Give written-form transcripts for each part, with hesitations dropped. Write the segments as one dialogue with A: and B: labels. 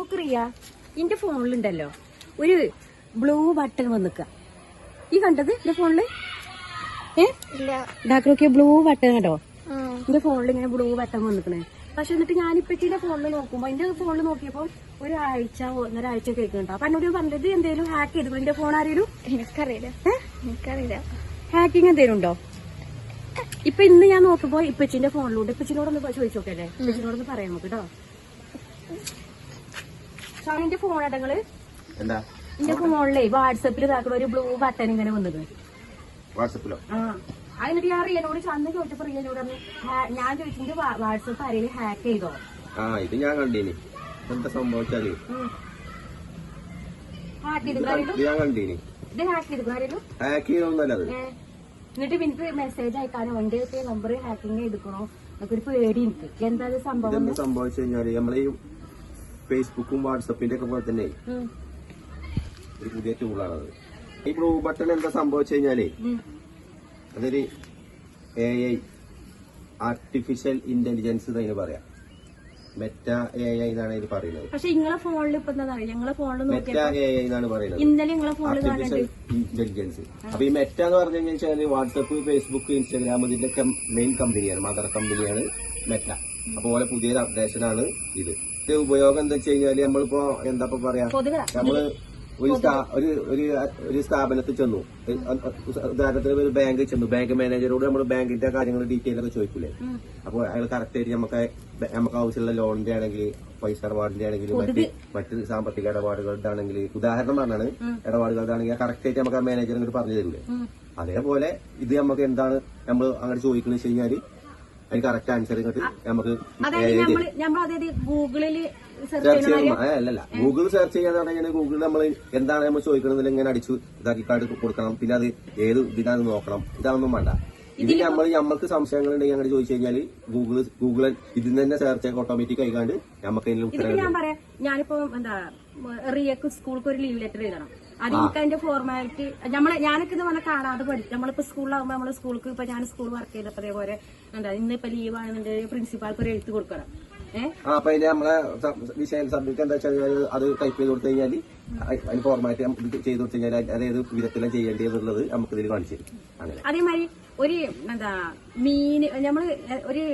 A: നോക്കറിയാ എന്റെ ഫോണിലുണ്ടല്ലോ ഒരു blue button വന്നിക്ക. ഈ കണ്ടത് എന്റെ ഫോണില്? ഡാക്ടറൊക്കെ ബ്ലൂ ബട്ടൺ കേട്ടോ. എന്റെ ഫോണിൽ ഇങ്ങനെ ബ്ലൂ ബട്ടൺ വന്നിക്കണേ. പക്ഷെ എന്നിട്ട് ഞാനിപ്പച്ചിന്റെ ഫോണിൽ നോക്കുമ്പോ എന്റെ ഫോണിൽ നോക്കിയപ്പോ ഒരാഴ്ച 1.5 കേൾക്കുന്നുണ്ടോ. അപ്പൊ എന്നോട് പറഞ്ഞത് എന്തേലും ഹാക്ക് ചെയ്തു എന്റെ ഫോൺ ആരെയും?
B: എനിക്കറിയില്ല.
A: ഹാക്കിങ് എന്തേലും ഉണ്ടോ? ഇപ്പൊ ഇന്ന് ഞാൻ നോക്കുമ്പോ ഇപ്പച്ചിന്റെ ഫോണിലൂടെ ഇപ്പച്ചിനോടൊന്ന് ചോദിച്ചു നോക്കല്ലേ, ഇപ്പച്ചിനോടൊന്ന് പറയാൻ നോക്ക് കേട്ടോ. എന്റെ ഫോൺ ഇടങ്ങള് എന്റെ ഫോണിലെ വാട്സപ്പിൽ ഇതാക്കണ ഒരു ബ്ലൂ ബട്ടൺ ഇങ്ങനെ വന്നത്.
C: വാട്സപ്പിലോ?
A: എന്നിട്ട് ഞാൻ റിയനോട് അന്ന് ചോദിച്ചപ്പോ റിയനോട് ഞാൻ ചോദിച്ചെങ്കിൽ വാട്സപ്പ് ആരെങ്കിലും ഹാക്ക് ചെയ്തോ?
C: ഇത് ഞാൻ കണ്ടീനി. എന്താ സംഭവിച്ചാല്
A: ഹാക്ക് ചെയ്ത്
C: ഞാൻ കണ്ടീനി.
A: ഇത് ഹാക്ക് ചെയ്ത് ആരെങ്കിലും
C: ഹാക്ക് ചെയ്തൊന്നല്ല.
A: എന്നിട്ട് എനിക്ക് മെസ്സേജ് അയക്കാനോ എന്റെ നമ്പർ ഹാക്കിങ് എടുക്കണോ എന്നൊക്കെ ഒരു പേടി എനിക്ക്. എന്താ സംഭവം?
C: എന്താ സംഭവിച്ചു കഴിഞ്ഞാല് നമ്മളെ ഈ ഫേസ്ബുക്കും വാട്സപ്പിന്റെ ഒക്കെ പോലെ തന്നെ ഒരു പുതിയ ടൂളാണത്. ഈ ബ്ലൂ ബട്ടൺ എന്താ സംഭവിച്ചു കഴിഞ്ഞാല് അതൊരു AI ആർട്ടിഫിഷ്യൽ ഇന്റലിജൻസ് എന്നതിന് പറയാം. മെറ്റ AI എന്നാണ് ഇതിന് പറയുന്നത്.
A: പക്ഷെ നിങ്ങളെ ഫോണിൽ ഇപ്പൊ എന്താ ഞങ്ങളെ ഫോണിൽ
C: മെറ്റ AI എന്നാണ് പറയുന്നത്.
A: ഇന്നലെ നിങ്ങളെ ഫോണിൽ
C: ആർട്ടിഫിഷ്യൽ ഇന്റലിജൻസ്. അപ്പൊ ഈ മെറ്റ എന്ന് പറഞ്ഞു കഴിഞ്ഞാൽ വാട്സപ്പ്, ഫേസ്ബുക്ക്, ഇൻസ്റ്റാഗ്രാം ഇതിന്റെ മെയിൻ കമ്പനിയാണ്, മദർ കമ്പനിയാണ് മെറ്റ. അപ്പൊ പോലെ പുതിയൊരു അപ്ഡേഷനാണ് ഇത്. ഇത് ഉപയോഗം എന്താ വെച്ച് കഴിഞ്ഞാല് നമ്മളിപ്പോ എന്താ പറയാ, നമ്മള് ഒരു സ്ഥാപനത്തിൽ ചെന്നു, ഉദാഹരണത്തിന് ഒരു ബാങ്കിൽ ചെന്നു, ബാങ്ക് മാനേജറോട് നമ്മൾ ബാങ്കിന്റെ കാര്യങ്ങൾ ഡീറ്റെയിൽ ഒക്കെ ചോദിക്കൂലേ. അപ്പോൾ അയാൾ കറക്റ്റ് ആയിട്ട് നമുക്ക് ആവശ്യമുള്ള ലോണിന്റെ ആണെങ്കിൽ, പൈസ ഇടപാടിന്റെ ആണെങ്കിൽ, മറ്റ് സാമ്പത്തിക ഇടപാടുകളുടെ ആണെങ്കിൽ, ഉദാഹരണം പറഞ്ഞാണ് ഇടപാടുകളുടെ ആണെങ്കിൽ കറക്റ്റ് ആയിട്ട് നമുക്ക് ആ മാനേജർ അങ്ങോട്ട് പറഞ്ഞു തരൂലേ. അതേപോലെ ഇത് നമുക്ക് എന്താണ് നമ്മൾ അങ്ങനെ ചോദിക്കുന്നത് വെച്ച് കഴിഞ്ഞാല് അതിന് കറക്റ്റ് ആൻസർ ഇങ്ങോട്ട് നമുക്ക്
A: ഗൂഗിളിൽ
C: സെർച്ച് ചെയ്യുമ്പോൾ അല്ലല്ല, ഗൂഗിൾ സെർച്ച് ചെയ്യാന്ന് പറഞ്ഞാൽ ഗൂഗിളിൽ നമ്മൾ എന്താണ് നമ്മൾ ചോദിക്കണമെന്നില്ല ഇങ്ങനെ അടിച്ചു ഇതാക്കി കാർഡ് കൊടുക്കണം, പിന്നെ അത് ഏത് ഇതിനാണ് നോക്കണം, ഇതാണെന്നും വേണ്ട. ഇതിൽ നമ്മൾക്ക് സംശയങ്ങളുണ്ടെങ്കിൽ അങ്ങനെ ചോദിച്ചു കഴിഞ്ഞാൽ ഗൂഗിൾ ഇതിൽ തന്നെ സെർച്ച് ആക്കി ഓട്ടോമാറ്റിക് ആയിക്കാണ്ട് നമുക്ക് അതിന് ഉത്തരം.
A: ഞാൻ പറയാം, ഞാനിപ്പോ എന്താ റിയക്ക് സ്കൂൾക്ക് ഒരു ലീവ് ലെറ്റർ എഴുതണം. അത് എനിക്ക് അതിന്റെ ഫോർമാലിറ്റി ഞാനൊക്കെ ഇത് പറഞ്ഞാൽ കാണാതെ പഠിക്കും. നമ്മളിപ്പോ സ്കൂളിലാവുമ്പോ നമ്മള് സ്കൂൾക്ക് ഇപ്പൊ ഞാൻ സ്കൂൾ വർക്ക് ചെയ്തപ്പോ അതേപോലെ എന്താ ഇന്നിപ്പോ ലീവ് ആണെന്നുണ്ട് പ്രിൻസിപ്പാൾക്ക് ഒരു എഴുത്ത് കൊടുക്കണം.
C: അപ്പൊ അതിന് നമ്മളെ വിഷയം സബ്ജക്ട് എന്താ വെച്ചാൽ അത് ടൈപ്പ് ചെയ്ത് കൊടുത്തു കഴിഞ്ഞാൽ അതിന് ഫോർമാറ്റ് ചെയ്ത് കൊടുത്തു കഴിഞ്ഞാൽ അതേത് വിധത്തിലും ചെയ്യേണ്ടതെന്നുള്ളത് നമുക്ക് ഇതിൽ കാണിച്ചു തരും. അങ്ങനെ
A: അതേമാതിരി ഒരു എന്താ മീന് നമ്മള് ഒരു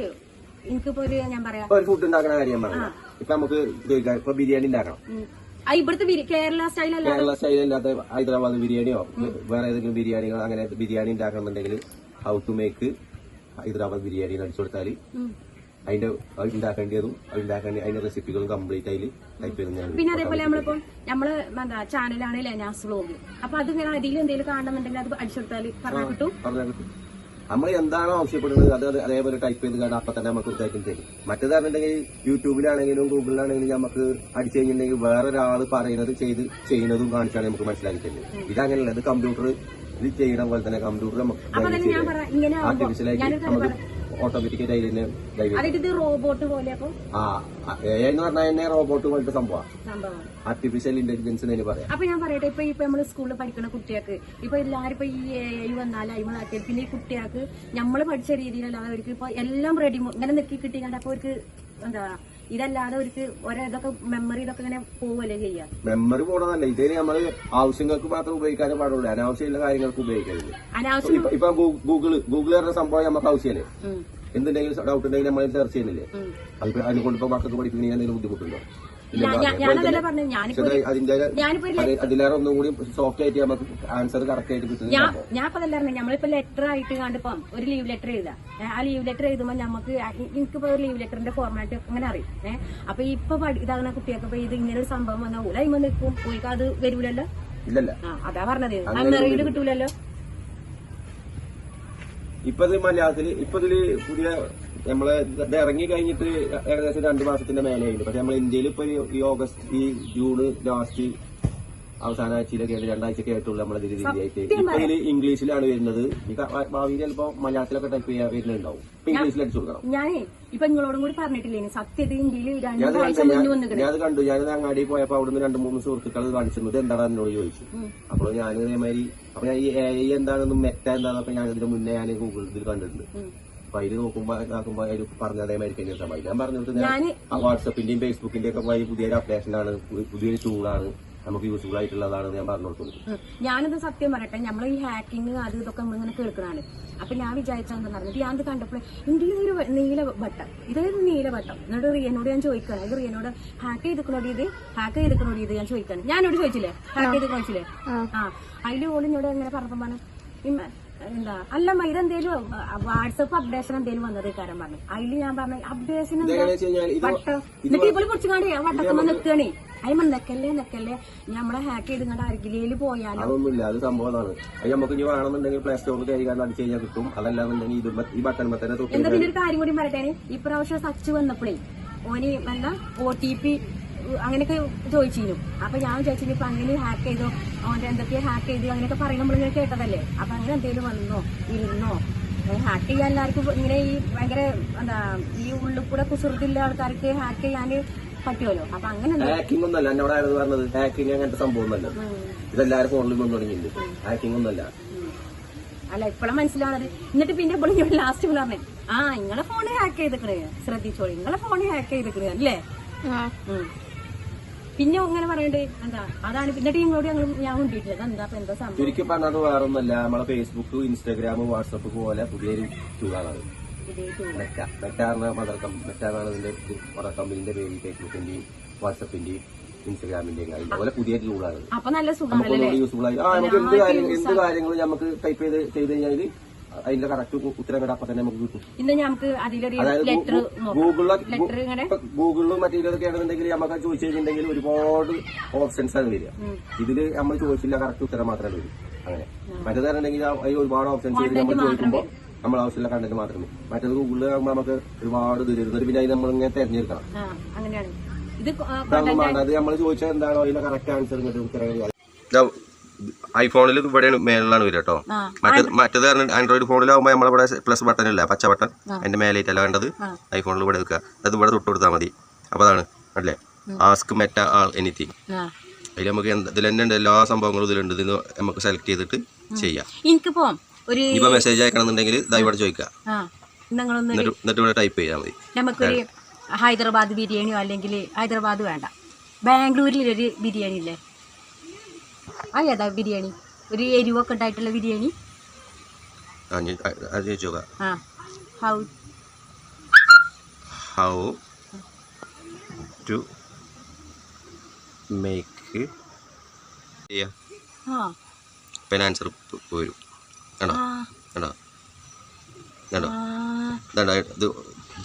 A: എനിക്കിപ്പോ ഒരു ഞാൻ പറയാം
C: ഒരു ഫുഡ് ഉണ്ടാക്കുന്ന കാര്യം പറയാം. ഇപ്പൊ നമുക്ക് ചോദിക്കാം, ഇപ്പൊ ബിരിയാണി ഉണ്ടാക്കണം.
A: ഇവിടുത്തെ കേരള
C: സ്റ്റൈലല്ലാത്ത ഹൈദരാബാദ് ബിരിയാണിയോ വേറെ ഏതെങ്കിലും ബിരിയാണിയോ അങ്ങനെ ബിരിയാണി ഉണ്ടാക്കണമെന്നുണ്ടെങ്കിൽ how to make Hyderabad biryani അടിച്ചു കൊടുത്താൽ അതിന്റെ ഉണ്ടാക്കേണ്ടതും അതിന്റെ റെസിപ്പികളും കംപ്ലീറ്റ് അതിൽ ടൈപ്പ് ചെയ്ത്.
A: പിന്നെ അതേപോലെ നമ്മളിപ്പോ നമ്മള് എന്താ ചാനലാണ് ലെനാസ് വ്ലോഗ്. അപ്പൊ അത് ഇങ്ങനെ അതിൽ എന്തെങ്കിലും കാണുന്നുണ്ടെങ്കിൽ അത് അടിച്ചെടുത്താൽ പറഞ്ഞാൽ കിട്ടും.
C: നമ്മൾ എന്താണോ ആവശ്യപ്പെടുന്നത് അത് അതേപോലെ ടൈപ്പ് ചെയ്ത് കാണാൻ അപ്പൊ തന്നെ നമുക്ക് ഉദ്ദേശം തരും. മറ്റേതാണെന്നുണ്ടെങ്കിൽ യൂട്യൂബിലാണെങ്കിലും ഗൂഗിളിലാണെങ്കിലും നമുക്ക് അടിച്ചു കഴിഞ്ഞിട്ടുണ്ടെങ്കിൽ വേറൊരാൾ പറയുന്നത് ചെയ്യുന്നതും കാണിച്ചാണ് നമുക്ക് മനസ്സിലാക്കി തരുന്നത്. ഇതങ്ങനെയല്ല, ഇത് കമ്പ്യൂട്ടർ ഇത് ചെയ്യണ പോലെ തന്നെ കമ്പ്യൂട്ടർ നമുക്ക് ആർട്ടിഫിഷ്യലായിട്ട് നമുക്ക് ഓട്ടോമാറ്റിക്കായിട്ട് അതിൽ തന്നെ
A: റോബോട്ട് പോലെ
C: എന്ന് പറഞ്ഞാൽ തന്നെ റോബോട്ട് പോലത്തെ സംഭവം ആർട്ടിഫിഷ്യൽ ഇന്റലിജൻസ് എന്ന് പറയാം.
A: അപ്പൊ ഞാൻ പറയട്ടെ, ഇപ്പൊ നമ്മള് സ്കൂളിൽ പഠിക്കുന്ന കുട്ടികൾക്ക് ഇപ്പൊ എല്ലാരും ഇപ്പൊ ഈ AI വന്നാലും അയിമളാക്കിയാൽ പിന്നെ ഈ കുട്ടികൾക്ക് നമ്മള് പഠിച്ച രീതിയിലല്ലാതെ അവർക്ക് ഇപ്പൊ എല്ലാം റെഡി ഇങ്ങനെ നെക്കി കിട്ടിക്കാണ്ട് അപ്പൊ അവർക്ക് എന്താ ഇതല്ലാതെ അവർക്ക് ഓരോ ഇതൊക്കെ മെമ്മറി ഇതൊക്കെ ഇങ്ങനെ പോവല്ലേ ചെയ്യാം.
C: മെമ്മറി പോകണമെന്നല്ല, ഇതിന് നമ്മള് ആവശ്യങ്ങൾക്ക് മാത്രം ഉപയോഗിക്കാനേ പാടുള്ളൂ, അനാവശ്യമുള്ള കാര്യങ്ങൾക്ക് ഉപയോഗിക്കരുത്. ഇപ്പൊ ഗൂഗിള് പറഞ്ഞ സംഭവം നമുക്ക് ആവശ്യമല്ലേ. എന്തുണ്ടെങ്കിലും ഡൗട്ട് ഉണ്ടെങ്കിൽ നമ്മൾ സെർച്ച് ചെയ്യുന്നില്ലേ. അതിനെ കൊണ്ടിപ്പോ മക്കൾക്ക് പഠിപ്പിക്കണമെങ്കിൽ എന്തെങ്കിലും ബുദ്ധിമുട്ടുണ്ടോ? അതിലേറെ ഒന്നും കൂടി സോഫ്റ്റ് ആയിട്ട് നമുക്ക് ആൻസർ കറക്റ്റ് ആയിട്ട് കിട്ടുന്നത്.
A: ഞാൻ ഇപ്പൊ അതല്ല നമ്മളിപ്പോ ലെറ്റർ ആയിട്ട് കണ്ടിപ്പം ഒരു ലീവ് ലെറ്റർ എഴുതാം. ആ ലീവ് ലെറ്റർ എഴുതുമ്പോൾ നമുക്ക് എനിക്കിപ്പോ ഒരു ലീവ് ലെറ്ററിന്റെ ഫോർമാറ്റ് അങ്ങനെ അറിയും. അപ്പൊ ഇപ്പൊ ഇതാകുന്ന കുട്ടികൾക്ക് ഇപ്പൊ ഇത് ഇങ്ങനെ ഒരു സംഭവം വന്നാൽ കൂടെ അയിമ നിൽക്കും, പോയിക്ക് അത് വരൂലല്ലോ.
C: ഇല്ലല്ല,
A: അതാ പറഞ്ഞത്, അന്നേരം കിട്ടൂലല്ലോ.
C: ഇപ്പൊ മലയാളത്തില് ഇപ്പൊ ഇതില് പുതിയ നമ്മളെ ഇത് ഇറങ്ങി കഴിഞ്ഞിട്ട് ഏകദേശം 2 മാസത്തിന്റെ മേലെയായിരുന്നു. പക്ഷെ നമ്മൾ ഇന്ത്യയിൽ ഇപ്പൊ ഈ ജൂണ് ലാസ്റ്റ് അവസാന ആഴ്ചയിലൊക്കെ 2 ആഴ്ചയൊക്കെ ആയിട്ടുള്ള നമ്മളെ രീതിയായിട്ട് ഇപ്പൊ ഇതിൽ ഇംഗ്ലീഷിലാണ് വരുന്നത്. ഭാവിയിൽ ചിലപ്പോ മലയാളത്തിലൊക്കെ ടൈപ്പ് ചെയ്യാൻ വരുന്നുണ്ടാവും. ഇപ്പൊ ഇംഗ്ലീഷിൽ അടിച്ചു കൊടുക്കണം.
A: ഞാനേ ഇപ്പൊ നിങ്ങളോടും കൂടി പറഞ്ഞിട്ടില്ലേ സത്യത ഇന്ത്യയിൽ
C: ഞാനത് കണ്ടു. ഞാനത് അങ്ങാടി പോയപ്പോ അവിടുന്ന് 2-3 സുഹൃത്തുക്കൾ കാണിച്ചിരുന്നത് എന്താണ് എന്നോട് ചോദിച്ചു. അപ്പോൾ ഞാൻ ഇതേമാതിരി അപ്പൊ ഞാൻ ഈ AI എന്താണെന്നും മെറ്റ എന്താണെന്നൊക്കെ ഞാൻ ഇതിന് മുന്നേ ഞാൻ ഗൂഗിളിൽ കണ്ടിട്ടുണ്ട്. അപ്പൊ അതിൽ നോക്കുമ്പോ അതിൽ പറഞ്ഞ അതേമാതിരി സംഭവം ഞാൻ പറഞ്ഞിട്ട് വാട്സപ്പിന്റെയും ഫേസ്ബുക്കിന്റെയും ഒക്കെ വഴി പുതിയൊരു അപ്ഡേഷനാണ്, പുതിയൊരു ടൂളാണ്, നമുക്ക് യൂസ്ഫുൾ ആയിട്ടുള്ളതാണ് ഞാൻ പറഞ്ഞു കൊടുക്കുന്നത്.
A: ഞാനിത് സത്യം പറയട്ടെ, നമ്മൾ ഈ ഹാക്കിങ് അത് ഇതൊക്കെ നമ്മളിങ്ങനെ കേൾക്കണാണ്. അപ്പൊ ഞാൻ വിചാരിച്ചാന്ന് പറഞ്ഞിട്ട് ഞാനത് കണ്ടപ്പോൾ ഇന്ത്യയിൽ ഒരു നീല ബട്ടൺ, ഇതൊരു നീല ബട്ടൺ. എന്നിട്ട് റിയനോട് ഞാൻ ചോദിക്കണം, ഇത് റിയനോട് ഹാക്ക് ചെയ്തിക്കണോടി ഇത് ഞാൻ ചോദിക്കാണ്. ഞാനോട് ചോദിച്ചില്ലേ ഹാക്ക് ചെയ്ത് ചോദിച്ചില്ലേ? അതിൽ ഓളിനോട് എങ്ങനെ പറഞ്ഞപ്പോൾ എന്താ അല്ല ഇതെന്തേലും വാട്സപ്പ് അപ്ഡേഷൻ എന്തേലും വന്നത് കാര്യം പറഞ്ഞു. അതിൽ ഞാൻ പറഞ്ഞു അപ്ഡേഷൻ വട്ടം, എന്നിട്ട് ഇപ്പോൾ കുറച്ചു കാണ്ടി വട്ടത്തുമ്പോ നിൽക്കണേ. അതിന് നെക്കല്ലേ നമ്മളെ ഹാക്ക് ചെയ്ത് അരികിലേല് പോയാലോ?
C: അതൊന്നുമില്ല, അത് സംഭവമാണ്. അത് നമുക്ക് ഇനി വേണമെന്നുണ്ടെങ്കിൽ പ്ലേ സ്റ്റോറിൽ കയറിക്കാൻ അടിച്ചു കഴിഞ്ഞാൽ കിട്ടും. അതല്ലാന്നുണ്ടെങ്കിൽ ഈ ബട്ടൺ തന്നെ
A: എന്താ പിന്നെ ഒരു കാര്യം കൂടി പറയട്ടെ, ഇപ്രാവശ്യം സച്ച് വന്നപ്പോഴേ ഓന് എന്താ OTP അങ്ങനെയൊക്കെ ചോദിച്ചിരുന്നു. അപ്പൊ ഞാൻ ചോദിച്ചിരുന്നു ഇപ്പൊ അങ്ങനെ ഹാക്ക് ചെയ്തോ, അവന്റെ എന്തൊക്കെയോ ഹാക്ക് ചെയ്തു അങ്ങനെയൊക്കെ പറയുമ്പോൾ ഇങ്ങനെ കേട്ടതല്ലേ. അപ്പൊ അങ്ങനെ എന്തെങ്കിലും വന്നോ ഇരുന്നോ? ഹാക്ക് ചെയ്യാൻ എല്ലാവർക്കും ഇങ്ങനെ ഈ ഭയങ്കര എന്താ ഈ ഉള്ളിൽ കൂടെ കുസൃതിയുള്ള ആൾക്കാർക്ക് ഹാക്ക് ചെയ്യാൻ പറ്റുമല്ലോ. അപ്പൊ അങ്ങനെ
C: ഹാക്കിംഗ് ഒന്നല്ല എന്നോട് ആയത് പറഞ്ഞത്. ഹാക്കിംഗ് അങ്ങനത്തെ സംഭവം ഒന്നല്ല, ഇതെല്ലാവരും ഫോണിൽ വന്നു തുടങ്ങിയിട്ടുണ്ട്. ഹാക്കിംഗ് ഒന്നല്ല.
A: അല്ല ഇപ്പോഴും മനസ്സിലാണത്. എന്നിട്ട് പിന്നെ ഇപ്പോൾ ഞാൻ ലാസ്റ്റ് പറഞ്ഞേ നിങ്ങളെ ഫോണ് ഹാക്ക് ചെയ്തിക്കണേ, ശ്രദ്ധിച്ചോളി നിങ്ങളെ ഫോണ് ഹാക്ക് ചെയ്തിക്കണേ അല്ലേ. പിന്നെ അങ്ങനെ പറയണ്ടേ എന്താ അതാണ്. പിന്നെ ടീമിനോട് ഞാൻ കൊണ്ടിട്ടില്ല എന്താ എന്താ സംഭവം.
C: ചുരുക്കി പറഞ്ഞത് വേറൊന്നല്ല, നമ്മളെ ഫേസ്ബുക്ക്, ഇൻസ്റ്റാഗ്രാം, വാട്സപ്പ് പോലെ പുതിയൊരു ടൂളാണ് മെറ്റ. മെറ്റാണ് ഇതിന്റെ കമ്പനിന്റെ പേര്. ഫേസ്ബുക്കിന്റെയും വാട്സപ്പിന്റെയും ഇൻസ്റ്റാഗ്രാമിന്റെയും അതുപോലെ പുതിയ ടൂളാണ്.
A: അപ്പൊ നല്ല
C: യൂസ്ഫുൾ ആയി നമുക്ക് എന്ത് കാര്യങ്ങളും നമുക്ക് ടൈപ്പ് ചെയ്ത് കഴിഞ്ഞാൽ അതിന്റെ കറക്റ്റ് ഉത്തരം കൂടെ അപ്പൊ തന്നെ നമുക്ക് കിട്ടും. ഗൂഗിളിലും മറ്റേതൊക്കെ ആണെന്നുണ്ടെങ്കിൽ നമുക്ക് ചോദിച്ചു കഴിഞ്ഞിട്ടുണ്ടെങ്കിൽ ഒരുപാട് ഓപ്ഷൻസ് ആണ് വരിക. ഇതില് നമ്മൾ ചോദിച്ചില്ല, കറക്റ്റ് ഉത്തരം മാത്രമേ വരും. അങ്ങനെ മറ്റേതാണെന്നുണ്ടെങ്കിൽ അതിൽ ഒരുപാട് ഓപ്ഷൻസ് വരും. നമ്മൾ ചോദിക്കുമ്പോൾ നമ്മൾ ആവശ്യമുള്ള കണ്ടന്റ് മാത്രമേ. മറ്റേത് ഗൂഗിളിൽ നമുക്ക് ഒരുപാട് ഇത് വരുന്നത്, പിന്നെ അത് നമ്മളിങ്ങനെ തെരഞ്ഞെടുക്കണം. അത് നമ്മൾ ചോദിച്ചാൽ എന്താണോ അതിന്റെ കറക്റ്റ് ആൻസർ ഇങ്ങോട്ട് ഉത്തരം. ഐഫോണിൽ ഇവിടെയാണ് മേളിലാണ് വരിക കേട്ടോ. മറ്റേത് ആൻഡ്രോയിഡ് ഫോണിലാവുമ്പോൾ നമ്മളിവിടെ പ്ലസ് ബട്ടൺ ഇല്ല, പച്ച ബട്ടൺ അതിന്റെ മേലേറ്റല്ല വേണ്ടത്. ഐഫോണിൽ ഇവിടെ വെക്കുക, അത് ഇവിടെ തൊട്ട് കൊടുത്താൽ മതി. അപ്പൊ അതാണ് അല്ലേ ആസ്ക് മെറ്റ ആൾ എനിത്തിങ്. അതിൽ നമുക്ക് ഇതിൽ തന്നെ ഉണ്ട്, എല്ലാ സംഭവങ്ങളും ഇതിലുണ്ട്. ഇത് നമുക്ക് സെലക്ട് ചെയ്തിട്ട് ചെയ്യാം. ഇപ്പൊ മെസ്സേജ് അയക്കണമെന്നുണ്ടെങ്കിൽ ഇവിടെ ചോദിക്കുക, എന്നിട്ട് ഇവിടെ ടൈപ്പ് ചെയ്താൽ മതി.
A: നമുക്കൊരു ഹൈദരാബാദ് ബിരിയാണിയോ അല്ലെങ്കിൽ ഹൈദരാബാദ് വേണ്ട, ബാംഗ്ലൂരിലൊരു ബിരിയാണി ഇല്ലേ, ഏതാ ബിരിയാണി, ഒരു എരിവൊക്കെ ഉണ്ടായിട്ടുള്ള biryani.
C: How to make answer വരും. ഇത്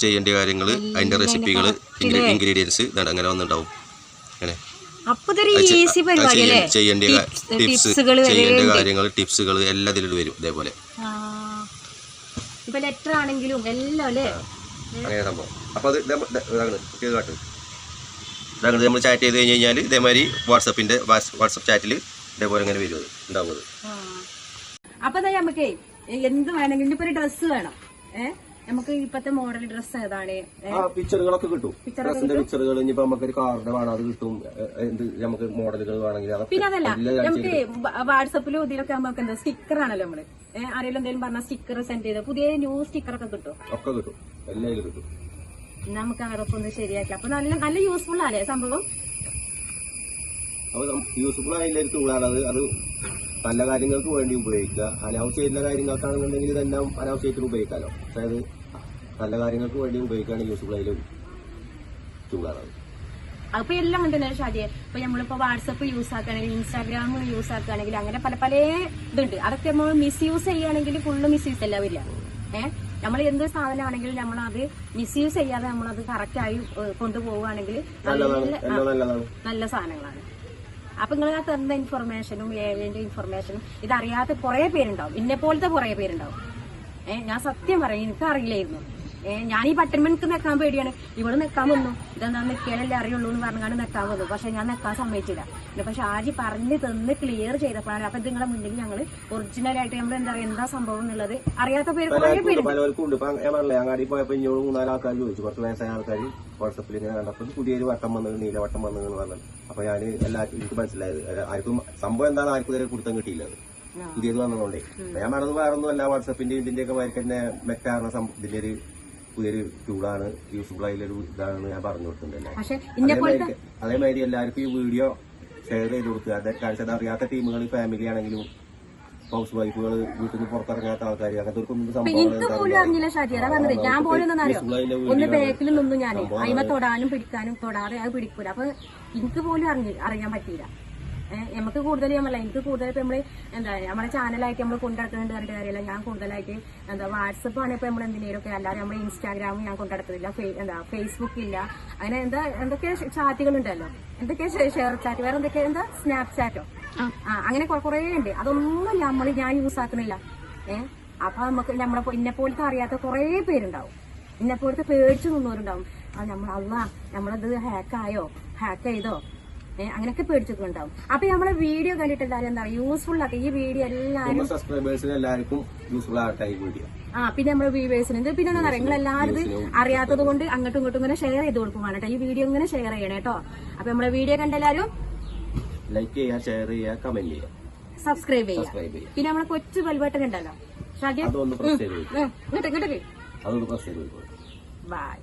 C: ചെയ്യേണ്ട കാര്യങ്ങൾ, അതിന്റെ റെസിപ്പികൾ, ഇൻഗ്രീഡിയൻസ് അങ്ങനെ വന്നിട്ടുണ്ടാവും. അങ്ങനെ ചെയ്യേണ്ട കാര്യങ്ങൾ, ടിപ്സുകൾ എല്ലാം ഇതിൽ വരും. ഇതേപോലെ
A: ലെറ്റർ ആണെങ്കിലും എല്ലാം അല്ലേ
C: അങ്ങനെ സംഭവം. അപ്പൊ അത് നമ്മൾ ചാറ്റ് ചെയ്ത് കഴിഞ്ഞ് കഴിഞ്ഞാൽ ഇതേമാതിരി വാട്സപ്പ് ചാറ്റിൽ ഇതേപോലെ ഇങ്ങനെ വരും ഉണ്ടാവുന്നത്.
A: അപ്പൊ നമുക്ക് എന്ത് വേണമെങ്കിലും ഇപ്പൊ ഒരു ഡ്രസ്സ് വേണം, നമുക്ക് ഇപ്പത്തെ മോഡൽ ഡ്രസ് ഏതാണ്,
C: പിക്ചറുകളൊക്കെ കിട്ടും. ഡ്രസ്സിന്റെ പിക്ചറുകൾ ഇനിയിപ്പോ നമുക്കൊരു കാർഡ് വേണം, അത് കിട്ടും. എന്ത് നമുക്ക് മോഡലുകൾ വേണമെങ്കിൽ.
A: പിന്നെ അതല്ല നമുക്ക് വാട്സപ്പിലും ഇതിലൊക്കെ നമുക്ക് എന്താ സ്റ്റിക്കർ ആണല്ലോ നമ്മള് ആരെങ്കിലും എന്തെങ്കിലും പറഞ്ഞ സ്റ്റിക്കർ സെൻഡ് ചെയ്ത് പുതിയ ന്യൂ സ്റ്റിക്കർ ഒക്കെ കിട്ടും.
C: ഒക്കെ കിട്ടും, എല്ലാം കിട്ടും.
A: നമുക്ക് അതൊക്കെ ഒന്ന് ശരിയാക്കി. അപ്പൊ നല്ല യൂസ്ഫുൾ ആണല്ലേ സംഭവം.
C: അപ്പൊ യൂസ്ഫുൾ ആയിട്ടുള്ള ഒരു ടൂളാണത്. അത് നല്ല കാര്യങ്ങൾക്ക് വേണ്ടി ഉപയോഗിക്കുക. അനാവശ്യമായിട്ടുള്ള കാര്യങ്ങൾക്കാണെന്നുണ്ടെങ്കിൽ ഇതെല്ലാം അനാവശ്യമായിട്ട് ഉപയോഗിക്കാമല്ലോ. അതായത് നല്ല കാര്യങ്ങൾക്ക് വേണ്ടി ഉപയോഗിക്കുകയാണെങ്കിൽ യൂസ്ഫുൾ ആയാലും ടൂളാണത്.
A: അപ്പൊ എല്ലാം ഉണ്ടെന്നെ ഷാജിയെ. ഇപ്പൊ നമ്മളിപ്പോ വാട്സപ്പ് യൂസ് ആക്കുകയാണെങ്കിൽ, ഇൻസ്റ്റാഗ്രാം യൂസ് ആക്കുകയാണെങ്കിൽ, അങ്ങനെ പല പല ഇതുണ്ട്. അതൊക്കെ നമ്മൾ മിസ്യൂസ് ചെയ്യുകയാണെങ്കിൽ ഫുള്ള് മിസ്യൂസ് അല്ല വരില്ല. നമ്മൾ എന്ത് സാധനമാണെങ്കിലും നമ്മളത് മിസ്യൂസ് ചെയ്യാതെ നമ്മളത് കറക്റ്റായി കൊണ്ടുപോവുകയാണെങ്കിൽ നല്ല സാധനങ്ങളാണ്. അപ്പൊ നിങ്ങൾ ആ തന്ന ഇൻഫർമേഷനും ഏജന്റ് ഇൻഫർമേഷനും ഇതറിയാത്ത കുറെ പേരുണ്ടാവും, എന്നെ പോലത്തെ കുറെ പേരുണ്ടാവും. ഞാൻ സത്യം പറയും, എനിക്കറിയില്ലായിരുന്നു. ഞാൻ ഈ ബട്ടൺമെൻക്ക് നിൽക്കാൻ പേടിയാണ്. ഇവിടെ നിൽക്കാൻ വന്നു, ഇതെന്താ നിൽക്കാനല്ലേ അറിയുള്ളൂ എന്ന് പറഞ്ഞാണ് നിൽക്കാൻ വന്നു. പക്ഷെ ഞാൻ നിൽക്കാൻ സമ്മതിച്ചില്ല. പക്ഷെ ഷാജി പറഞ്ഞ് തന്ന് ക്ലിയർ ചെയ്തപ്പോഴാണ്. അപ്പൊ നിങ്ങളെ മുന്നിൽ ഞങ്ങൾ ഒറിജിനലായിട്ട് നമ്മൾ എന്താ സംഭവം എന്നുള്ളത് അറിയാത്ത പേര് കുറെ പേര്
C: പലവർക്കും ഉണ്ട്. ഇപ്പൊ ഞാൻ അങ്ങാടി പോയപ്പോ ഇഞ്ഞോട് 3-4 ആൾക്കാർ ചോദിച്ചു, കുറച്ച് വയസ്സായ ആൾക്കാർ വാട്സപ്പിൽ ഇങ്ങനെ കണ്ടപ്പോൾ പുതിയൊരു വട്ടം വന്നത്, നീലവട്ടം വന്നതെന്ന് പറഞ്ഞു. അപ്പൊ ഞാൻ എല്ലാവർക്കും എനിക്ക് മനസ്സിലായത് ആർക്കും സംഭവം എന്താണെന്ന് ആർക്കും ഇതുവരെ കൊടുത്താൻ കിട്ടിയില്ല. പുതിയത് വന്നതുകൊണ്ടേ ഞാൻ പറഞ്ഞത് വേറെ ഒന്നും അല്ല, വാട്സപ്പിന്റെ ഇതിന്റെ ഒക്കെ മാതിരി തന്നെ മെറ്റാറിന ഇതിന്റെ ഒരു പുതിയൊരു ടൂളാണ്, യൂസ്ഫുൾ ആയിട്ടുള്ളൊരു ഇതാണെന്ന് ഞാൻ പറഞ്ഞു കൊടുത്തിട്ടുണ്ടല്ലേ. അതേമാതിരി എല്ലാവർക്കും ഈ വീഡിയോ ഷെയർ ചെയ്ത് കൊടുക്കുക. അത് അറിയാത്ത ടീമുകൾ, ഫാമിലി ആണെങ്കിലും ഹൗസ് വൈഫുകൾ, വീട്ടിൽ നിന്ന് പുറത്തിറങ്ങാത്ത ആൾക്കാർ, അങ്ങനത്തെ
A: എനിക്ക് പോലും അറിഞ്ഞില്ല ഷാജിയാ പറഞ്ഞത്. ഞാൻ പോലും ഒന്ന് ബാക്കിൽ നിന്നു, ഞാൻ അയിമ തൊടാനും പിടിക്കാനും, തൊടാതെ അത് പിടിക്കൂല. അപ്പൊ എനിക്ക് പോലും അറിയാൻ പറ്റിയില്ല. നമുക്ക് കൂടുതൽ എനിക്ക് കൂടുതൽ ഇപ്പൊ നമ്മള് എന്താ നമ്മളെ ചാനലായിട്ട് നമ്മൾ കൊണ്ടുനടക്കുന്നുണ്ട് പറഞ്ഞിട്ട് കാര്യമില്ല. ഞാൻ കൂടുതലായിട്ട് എന്താ വാട്സപ്പ് ആണ് ഇപ്പൊ നമ്മൾ എന്തിനേലും ഒക്കെ, അല്ലാതെ നമ്മൾ ഇൻസ്റ്റാഗ്രാമും ഞാൻ കൊണ്ടുനടക്കുന്നില്ല, ഫേസ്ബുക്ക് ഇല്ല, അങ്ങനെ എന്തൊക്കെ ചാറ്റുകൾ ഉണ്ടല്ലോ, എന്തൊക്കെ ഷെയർ ചാറ്റ്, വേറെ എന്തൊക്കെ എന്താ സ്നാപ്ചാറ്റോ, അങ്ങനെ കുറെ ഉണ്ട്. അതൊന്നും ഞാൻ യൂസ് ആക്കുന്നില്ല. അപ്പൊ നമുക്ക് ഇന്നെ പോലത്തെ അറിയാത്ത കുറെ പേരുണ്ടാവും, ഇന്നെ പോലത്തെ പേടിച്ചു നിന്നവരുണ്ടാവും. നമ്മളത് ഹാക്ക് ചെയ്തോ അങ്ങനെയൊക്കെ പേടിച്ചിട്ടുണ്ടാവും. അപ്പൊ നമ്മളെ വീഡിയോ കണ്ടിട്ട് എല്ലാവരും എന്താ യൂസ്ഫുൾ ആക്കി ഈ വീഡിയോ എല്ലാവരും
C: സബ്സ്ക്രൈബേഴ്സിന് എല്ലാവർക്കും യൂസ്ഫുൾ ആകട്ടെ ഈ വീഡിയോ. പിന്നെ
A: നമ്മുടെ വ്യൂവേഴ്സിന് പിന്നെ എന്താ പറയുക, നിങ്ങൾ എല്ലാവരും അറിയാത്തത് കൊണ്ട് അങ്ങോട്ടും ഇങ്ങോട്ടും ഇങ്ങനെ ഷെയർ ചെയ്ത് കൊടുക്കുവാണ് കേട്ടോ. ഈ വീഡിയോ ഇങ്ങനെ ഷെയർ ചെയ്യണേ കേട്ടോ. അപ്പൊ നമ്മളെ വീഡിയോ കണ്ടെല്ലാരും
C: ലൈക്ക് ചെയ്യുക, ഷെയർ ചെയ്യുക, കമന്റ് ചെയ്യുക,
A: സബ്സ്ക്രൈബ് ചെയ്യുക. പിന്നെ നമ്മളെ കൊച്ചു ബെൽബട്ടൺ ഉണ്ടല്ലോ,
C: അതൊന്ന് പ്രസ് ചെയ്ത്
A: ഇങ്ങോട്ട്
C: അതൊന്ന് പ്രസ് ചെയ്ത്
A: ബൈ.